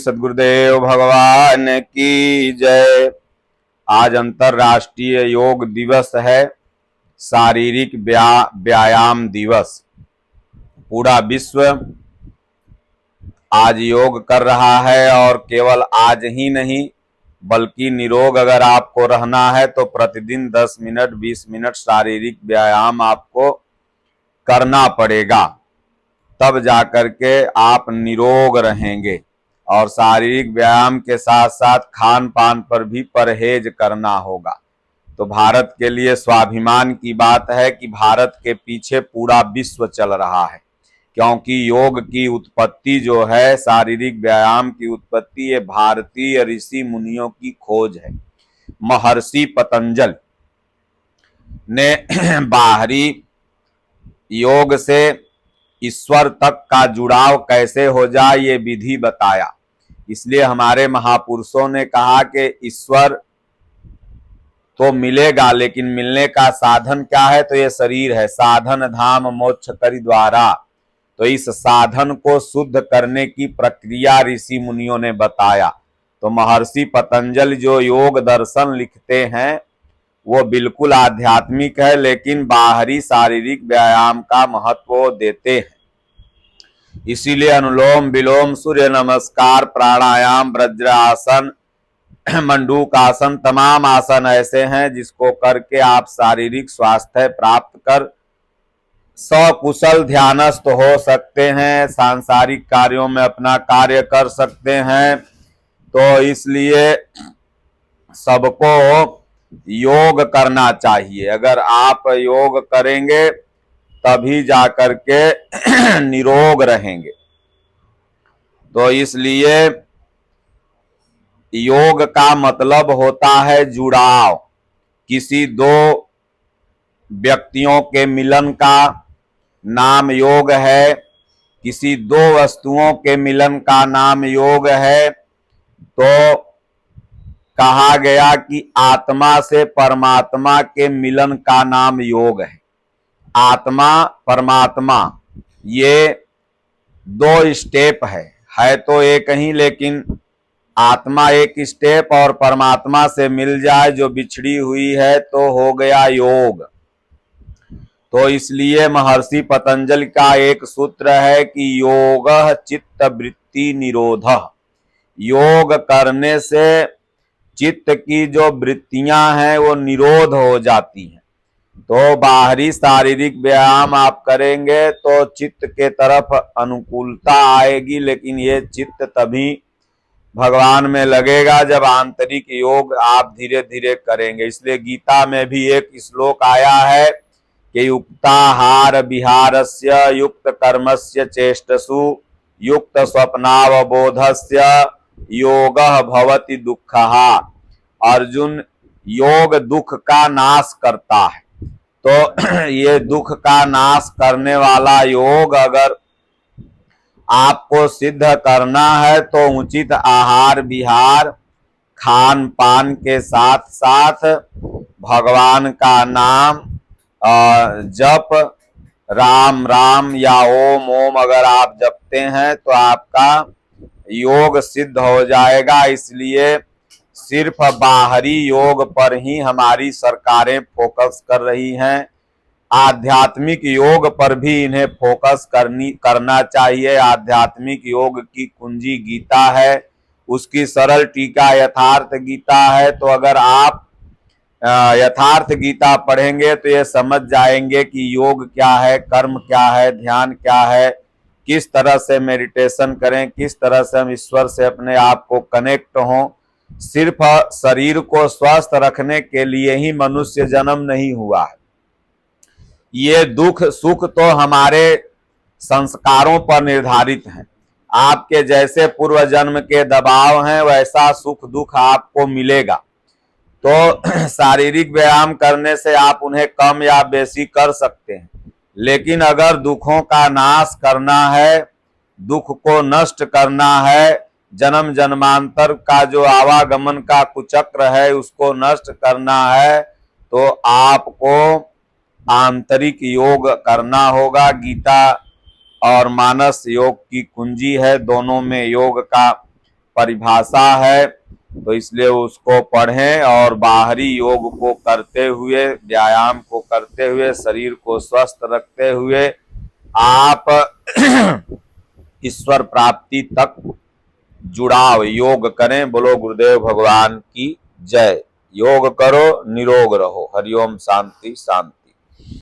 सद्गुरुदेव भगवान की जय। आज अंतर्राष्ट्रीय योग दिवस है, शारीरिक व्यायाम दिवस। पूरा विश्व आज योग कर रहा है और केवल आज ही नहीं बल्कि निरोग अगर आपको रहना है तो प्रतिदिन 10 मिनट 20 मिनट शारीरिक व्यायाम आपको करना पड़ेगा, तब जाकर के आप निरोग रहेंगे। और शारीरिक व्यायाम के साथ साथ खान पान पर भी परहेज करना होगा। तो भारत के लिए स्वाभिमान की बात है कि भारत के पीछे पूरा विश्व चल रहा है, क्योंकि योग की उत्पत्ति जो है, शारीरिक व्यायाम की उत्पत्ति, ये भारतीय ऋषि मुनियों की खोज है। महर्षि पतंजलि ने बाहरी योग से ईश्वर तक का जुड़ाव कैसे हो जाए ये विधि बताया। इसलिए हमारे महापुरुषों ने कहा कि ईश्वर तो मिलेगा, लेकिन मिलने का साधन क्या है? तो ये शरीर है। साधन धाम मोक्ष करि द्वारा। तो इस साधन को शुद्ध करने की प्रक्रिया ऋषि मुनियों ने बताया। तो महर्षि पतंजलि जो योग दर्शन लिखते हैं वो बिल्कुल आध्यात्मिक है, लेकिन बाहरी शारीरिक व्यायाम का महत्व देते हैं। इसीलिए अनुलोम विलोम, सूर्य नमस्कार, प्राणायाम, वज्रासन, मंडूकासन, तमाम आसन ऐसे हैं जिसको करके आप शारीरिक स्वास्थ्य प्राप्त कर सकुशल ध्यानस्थ हो सकते हैं, सांसारिक कार्यों में अपना कार्य कर सकते हैं। तो इसलिए सबको योग करना चाहिए। अगर आप योग करेंगे तभी जाकर के निरोग रहेंगे। तो इसलिए योग का मतलब होता है जुड़ाव। किसी दो व्यक्तियों के मिलन का नाम योग है, किसी दो वस्तुओं के मिलन का नाम योग है। तो कहा गया कि आत्मा से परमात्मा के मिलन का नाम योग है। आत्मा परमात्मा ये दो स्टेप है तो एक ही, लेकिन आत्मा एक स्टेप और परमात्मा से मिल जाए जो बिछड़ी हुई है तो हो गया योग। तो इसलिए महर्षि पतंजलि का एक सूत्र है कि योगः चित्त वृत्ति निरोधः। योग करने से चित्त की जो वृत्तियां हैं वो निरोध हो जाती हैं। तो बाहरी शारीरिक व्यायाम आप करेंगे तो चित्त के तरफ अनुकूलता आएगी, लेकिन ये चित्त तभी भगवान में लगेगा जब आंतरिक योग आप धीरे धीरे करेंगे। इसलिए गीता में भी एक श्लोक आया है कि युक्ताहार विहारस्य युक्त कर्मस्य चेष्टसु युक्त स्वप्नावबोधस्य योगः भवति दुःखः। अर्जुन, योग दुख का नाश करता है। तो ये दुख का नाश करने वाला योग अगर आपको सिद्ध करना है तो उचित आहार विहार, खान पान के साथ साथ भगवान का नाम जप, राम राम या ओम ओम अगर आप जपते हैं तो आपका योग सिद्ध हो जाएगा। इसलिए सिर्फ बाहरी योग पर ही हमारी सरकारें फोकस कर रही हैं। आध्यात्मिक योग पर भी इन्हें फोकस करना चाहिए। आध्यात्मिक योग की कुंजी गीता है, उसकी सरल टीका यथार्थ गीता है। तो अगर आप यथार्थ गीता पढ़ेंगे तो ये समझ जाएंगे कि योग क्या है, कर्म क्या है, ध्यान क्या है, किस तरह से मेडिटेशन करें, किस तरह से हम ईश्वर से अपने आप को कनेक्ट हों। सिर्फ शरीर को स्वस्थ रखने के लिए ही मनुष्य जन्म नहीं हुआ है। ये दुख सुख तो हमारे संस्कारों पर निर्धारित हैं। आपके जैसे पूर्व जन्म के दबाव हैं वैसा सुख दुख आपको मिलेगा। तो शारीरिक व्यायाम करने से आप उन्हें कम या बेसी कर सकते हैं, लेकिन अगर दुखों का नाश करना है, दुख को नष्ट करना है, जन्म जन्मांतर का जो आवागमन का कुचक्र है उसको नष्ट करना है, तो आपको आंतरिक योग करना होगा। गीता और मानस योग की कुंजी है, दोनों में योग का परिभाषा है, तो इसलिए उसको पढ़ें और बाहरी योग को करते हुए, व्यायाम को करते हुए, शरीर को स्वस्थ रखते हुए आप ईश्वर प्राप्ति तक जुड़ाव योग करें। बोलो गुरुदेव भगवान की जय। योग करो, निरोग रहो। हरिओम, शांति शांति।